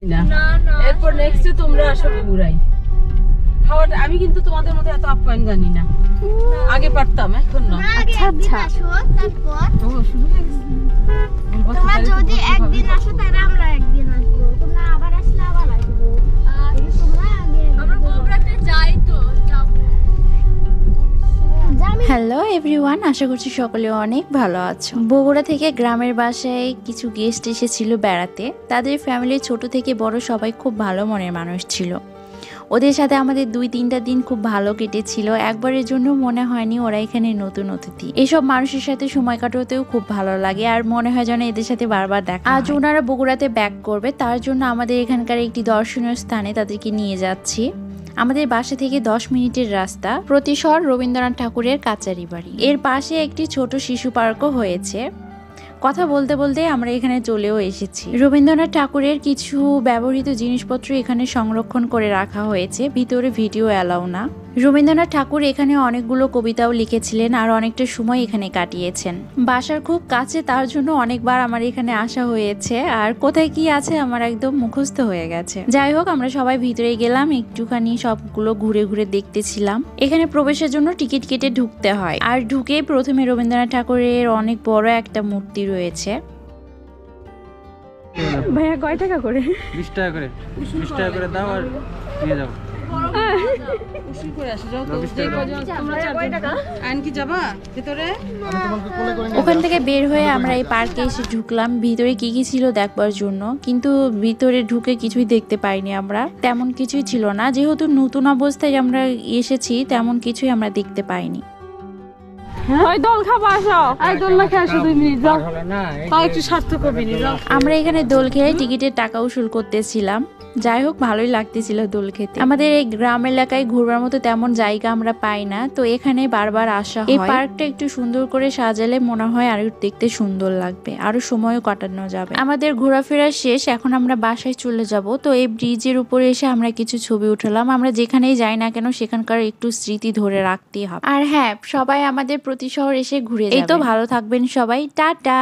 না এরপর নেক্সটে তোমরা আসো বগুড়ায় খাওয়াটা। আমি কিন্তু তোমাদের মতো এত আপ্যায়ন জানি না, আগে পারতাম, এখন না। আচ্ছা আচ্ছা, ও শুরু হয়ে গেছে। তোমরা যদি একদিন আসো তাহলে আমরা একদিন আসবো, তোমরা আবার আসলে আবার আসবো। তোমরা আগে আমরা বগুড়াতে যাই তো যাবো। হ্যালো এভরিওয়ান, আশা করছি সকলে অনেক ভালো আছো। বগুড়া থেকে গ্রামের বাসায় কিছু গেস্ট এসেছিল বেড়াতে। তাদের ফ্যামিলি ছোট থেকে বড় সবাই খুব ভালো মনের মানুষ ছিল। ওদের সাথে আমাদের 2-3টা দিন খুব ভালো কেটেছিল। একবারের জন্য মনে হয়নি ওরা এখানে নতুন অতিথি। এসব মানুষের সাথে সময় কাটাতেও খুব ভালো লাগে, আর মনে হয় যেন এদের সাথে বারবার দেখা। আজ ওনারা বগুড়াতে ব্যাক করবে, তার জন্য আমাদের এখানকার একটি দর্শনীয় স্থানে তাদেরকে নিয়ে যাচ্ছি। আমাদের বাসা থেকে 10 মিনিটের রাস্তা, প্রতিশর রবীন্দ্রনাথ ঠাকুরের কাচারি বাড়ি। এর পাশে একটি ছোট শিশু পার্কও হয়েছে। কথা বলতে বলতে আমরা এখানে চলেও এসেছি। রবীন্দ্রনাথ ঠাকুরের কিছু ব্যবহৃত জিনিসপত্র এখানে সংরক্ষণ করে রাখা হয়েছে, ভিতরে ভিডিও অ্যালাউ না। রবীন্দ্রনাথ ঠাকুর এখানে অনেকগুলো কবিতাও লিখেছিলেন আর অনেকটা সময় এখানে কাটিয়েছেন। বাসার খুব কাছে, তার জন্য অনেকবার আমার এখানে আসা হয়েছে, আর কোথায় কি আছে আমার একদম মুখস্থ হয়ে গেছে। যাই হোক, আমরা সবাই ভিতরে গেলাম, একটুখানি সবগুলো ঘুরে ঘুরে দেখতেছিলাম। এখানে প্রবেশের জন্য টিকিট কেটে ঢুকতে হয়, আর ঢুকে প্রথমে রবীন্দ্রনাথ ঠাকুরের অনেক বড় একটা মূর্তি রয়েছে। ভাইয়া কয় টাকা করে? 20 টাকা করে, 20 টাকা করে দাও আর নিয়ে যাও। ওখান থেকে বের হয়ে আমরা এই পার্কে এসে ঢুকলাম ভিতরে কি কি ছিল দেখবার জন্য, কিন্তু ভিতরে ঢুকে কিছুই দেখতে পাইনি আমরা। তেমন কিছুই ছিল না, যেহেতু নতুন অবস্থায় আমরা এসেছি, তেমন কিছুই আমরা দেখতে পাইনি। আমরা এখানে দোল খেয়ে টিকিটের টাকা উসুল করতেছিলাম। যাই হোক, ভালোই লাগতেছিল দোল খেতে। আমাদের এই গ্রাম এলাকায় ঘুরবার মতো তেমন জায়গা আমরা পাই না, তো এখানে বারবার আসা হয়। এই পার্কটা একটু সুন্দর করে সাজালে মনে হয় আরো দেখতে সুন্দর লাগবে, আরো সময়ও কাটানো যাবে। আমাদের ঘোরাফেরা শেষ, এখন আমরা বাসায় চলে যাব। তো এই ব্রিজের উপরে এসে আমরা কিছু ছবি উঠালাম। আমরা যেখানেই যাই না কেন সেখানকার একটু স্মৃতি ধরে রাখতেই হবে। আর হ্যাঁ, সবাই আমাদের প্রতি শহর এসে ঘুরে যাবে। এই তো, ভালো থাকবেন সবাই, টাটা।